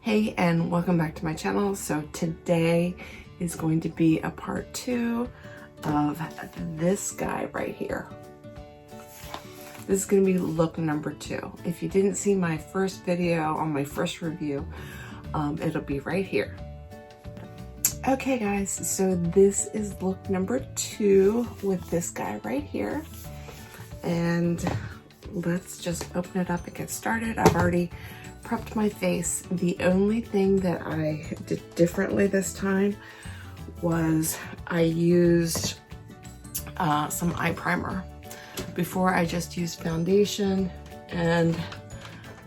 Hey, and welcome back to my channel. So today is going to be a part 2 of this guy right here. This is going to be look number 2. If you didn't see my first video on my first review, it'll be right here. Okay guys, so this is look number 2 with this guy right here. And let's just open it up and get started. I've already prepped my face. The only thing that I did differently this time was I used some eye primer. Before I just used foundation, and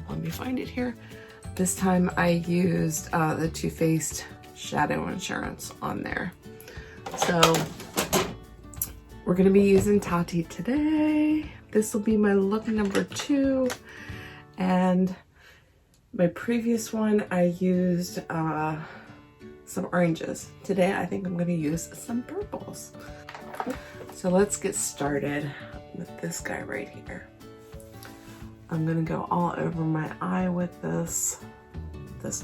let me find it here. This time I used the Too Faced Shadow Insurance on there. So we're gonna be using Tati today. This will be my look number 2, and my previous one I used some oranges. Today I think I'm gonna use some purples. So let's get started with this guy right here. I'm gonna go all over my eye with this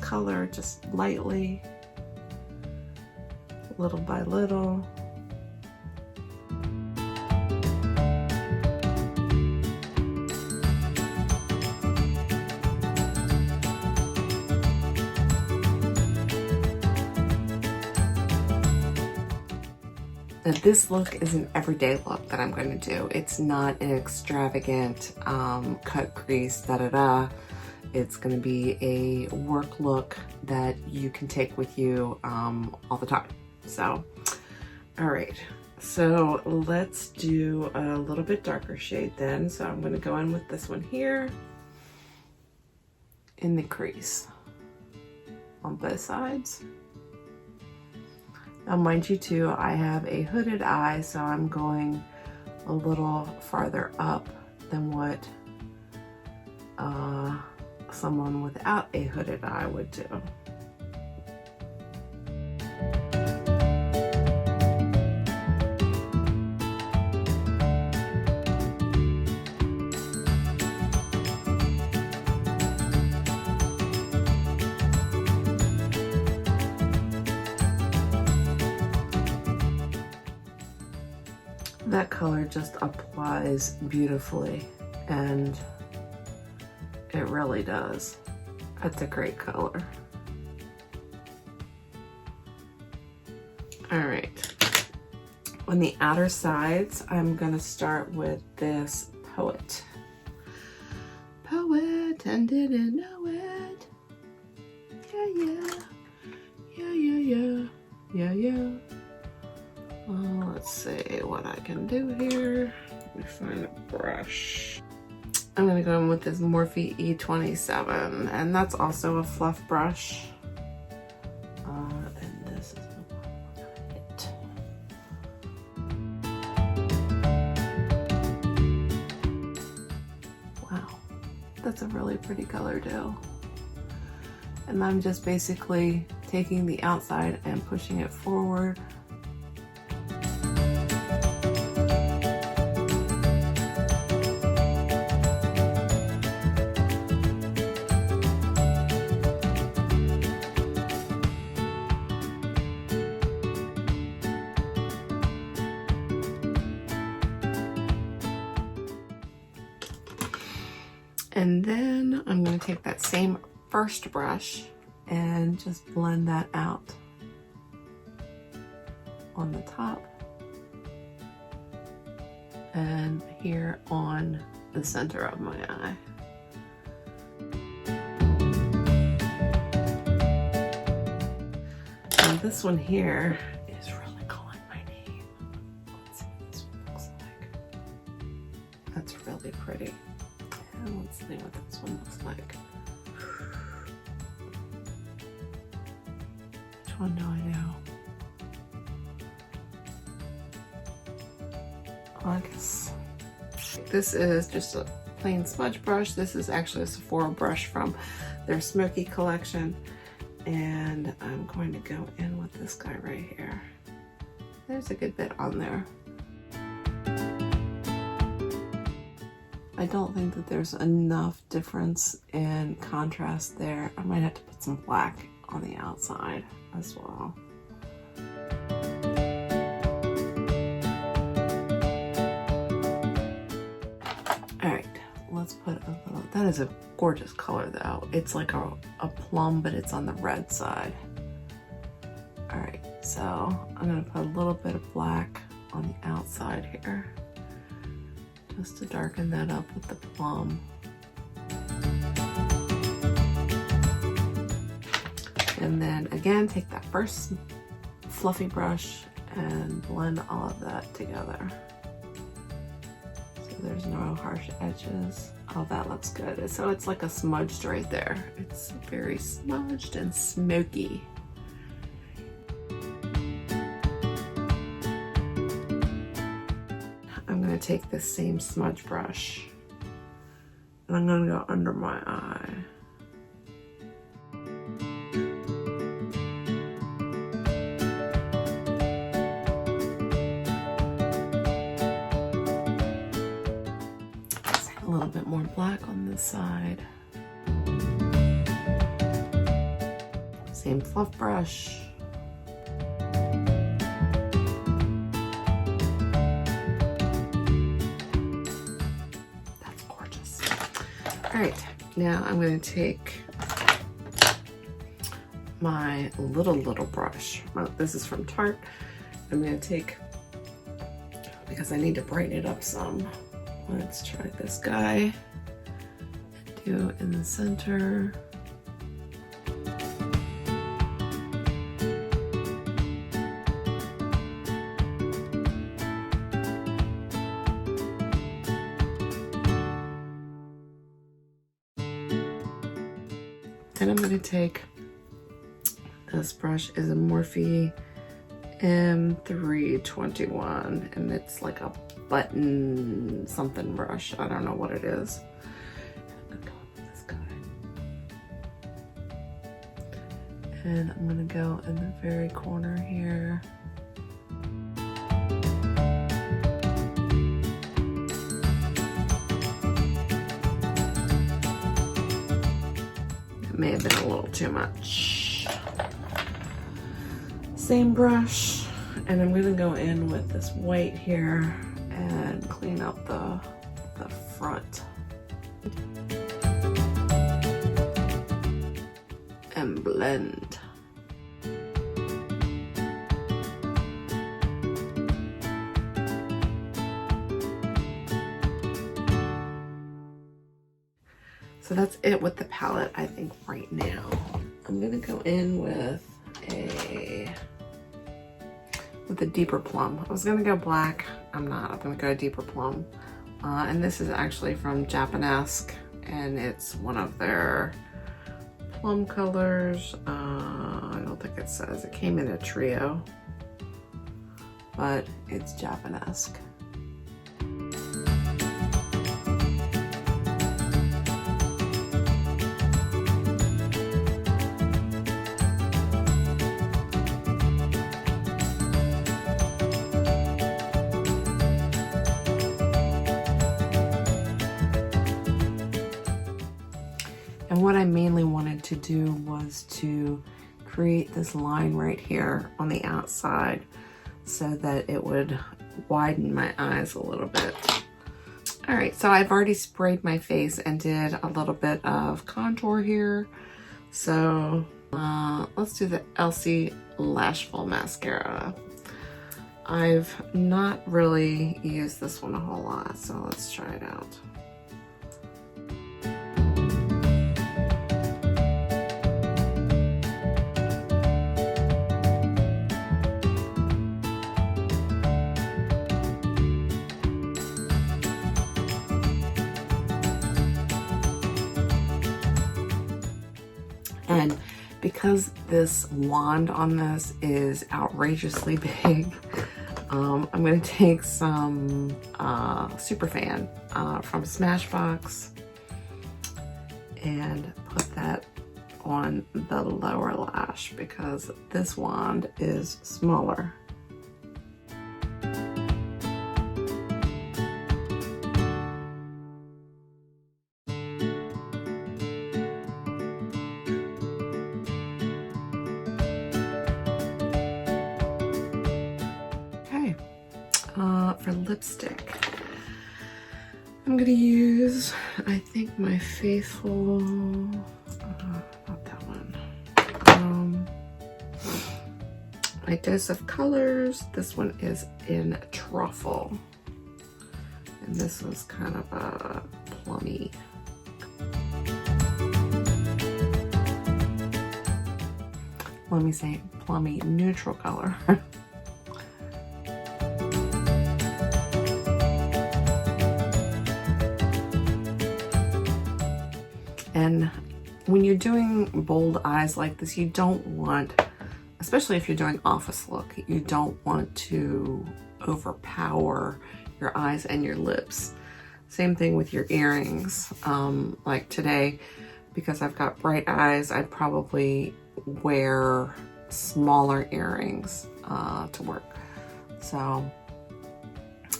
color, just lightly, little by little. Now this look is an everyday look that I'm going to do. It's not an extravagant cut crease, da-da-da. It's going to be a work look that you can take with you all the time. So, all right. So let's do a little bit darker shade then. So I'm going to go in with this one here in the crease on both sides. Now mind you too, I have a hooded eye, so I'm going a little farther up than what someone without a hooded eye would do. That color just applies beautifully, and it really does. That's a great color. All right, on the outer sides, I'm gonna start with this Poet, and didn't know it. Yeah. Let's see what I can do here. Let me find a brush. I'm gonna go in with this Morphe E27, and that's also a fluff brush. And this is the one. Wow, that's a really pretty color too. And I'm just basically taking the outside and pushing it forward. And then I'm going to take that same first brush and just blend that out on the top and here on the center of my eye. And this one here is really calling my name. Let's see what this one looks like. That's really pretty. And let's see what this one looks like. Which one do I do? I guess this is just a plain smudge brush. This is actually a Sephora brush from their Smoky collection. And I'm going to go in with this guy right here. There's a good bit on there. I don't think that there's enough difference in contrast there. I might have to put some black on the outside as well. All right, let's put a little, that is a gorgeous color though. It's like a plum, but it's on the red side. All right, so I'm gonna put a little bit of black on the outside here, just to darken that up with the plum. And then again, take that first fluffy brush and blend all of that together. So there's no harsh edges. Oh, that looks good. So it's like a smudged right there. It's very smudged and smoky. I'm gonna take this same smudge brush and I'm gonna go under my eye. A little bit more black on this side. Same fluff brush. That's gorgeous. All right, now I'm going to take my little brush. Well, this is from Tarte. I'm going to take, because I need to brighten it up some. Let's try this guy. Do it in the center. Then I'm going to take, this brush is a Morphe M321 and it's like a button something brush. I don't know what it is. I'm gonna go with this guy. And I'm gonna go in the very corner here. It may have been a little too much. Same brush, and I'm gonna go in with this white here and clean up the front. And blend. So that's it with the palette, I think, right now. I'm gonna go in with a deeper plum. I was gonna go black. I'm not. I'm gonna go deeper plum. And this is actually from Japanesque, and it's one of their plum colors. I don't think it says. It came in a trio, but it's Japanesque. And what I mainly wanted to do was to create this line right here on the outside so that it would widen my eyes a little bit. All right, so I've already sprayed my face and did a little bit of contour here. So let's do the Elsie Lashful Mascara. I've not really used this one a whole lot, so let's try it out. And because this wand on this is outrageously big, I'm going to take some Superfan from Smashbox and put that on the lower lash because this wand is smaller. But for lipstick, I'm gonna use, I think, my faithful, not that one, my Dose of Colors. This one is in Truffle, and this was kind of a plummy. Let me say plummy neutral color. And when you're doing bold eyes like this, you don't want, especially if you're doing office look, you don't want to overpower your eyes and your lips. Same thing with your earrings. Like today, because I've got bright eyes, I'd probably wear smaller earrings to work. So,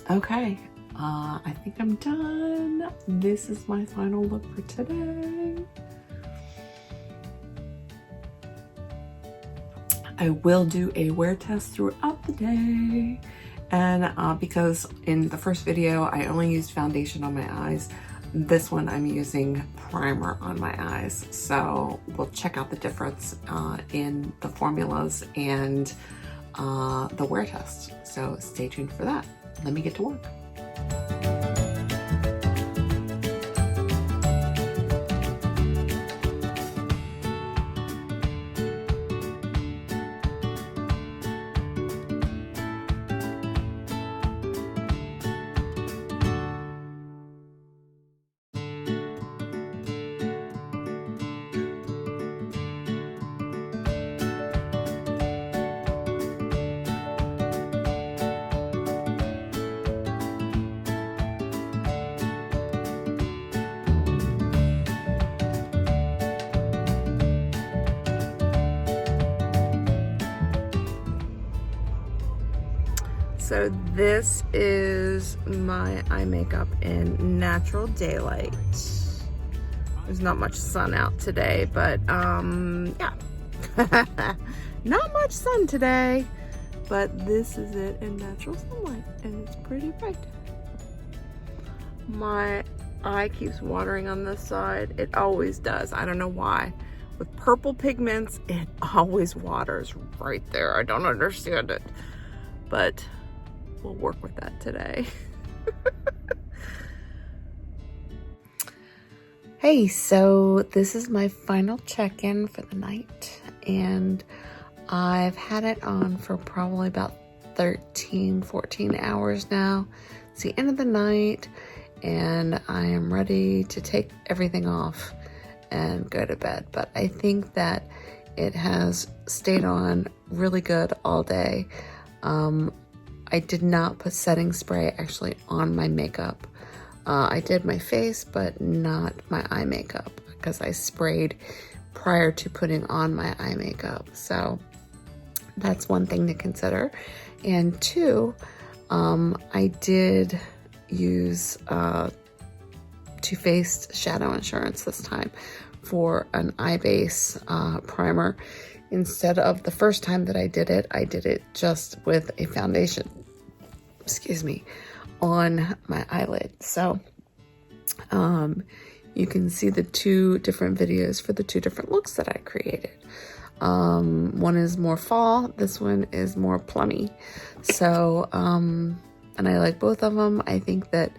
okay. I think I'm done. This is my final look for today. I will do a wear test throughout the day. And because in the first video, I only used foundation on my eyes, this one I'm using primer on my eyes. So we'll check out the difference in the formulas and the wear test. So stay tuned for that. Let me get to work. So this is my eye makeup in natural daylight. There's not much sun out today, but yeah. Not much sun today, but this is it in natural sunlight, and it's pretty bright. My eye keeps watering on this side. It always does. I don't know why. With purple pigments, it always waters right there. I don't understand it, but we'll work with that today. Hey, so this is my final check-in for the night, and I've had it on for probably about 13, 14 hours now. It's the end of the night, and I am ready to take everything off and go to bed. But I think that it has stayed on really good all day. I did not put setting spray actually on my makeup. I did my face, but not my eye makeup, because I sprayed prior to putting on my eye makeup. So that's one thing to consider. And two, I did use Too Faced Shadow Insurance this time for an eye base primer. Instead of the first time that I did it just with a foundation, excuse me, on my eyelid. So you can see the two different videos for the two different looks that I created. One is more fall, this one is more plummy. So, and I like both of them. I think that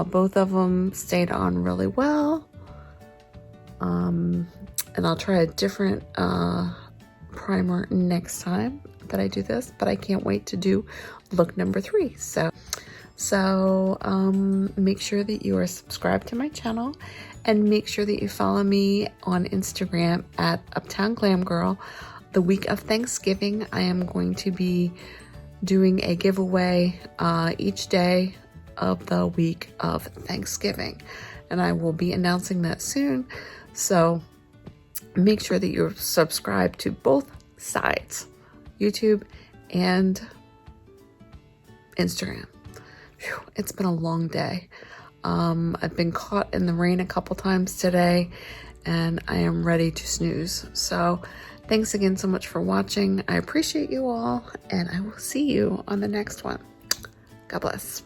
both of them stayed on really well. And I'll try a different primer next time that I do this, but I can't wait to do look number 3. So make sure that you are subscribed to my channel, and make sure that you follow me on Instagram at Uptown Glam Girl. The week of Thanksgiving, I am going to be doing a giveaway each day of the week of Thanksgiving, and I will be announcing that soon. So make sure that you're subscribed to both sides, YouTube and Instagram. Whew, it's been a long day. I've been caught in the rain a couple times today, and I am ready to snooze. So thanks again so much for watching. I appreciate you all, and I will see you on the next one. God bless.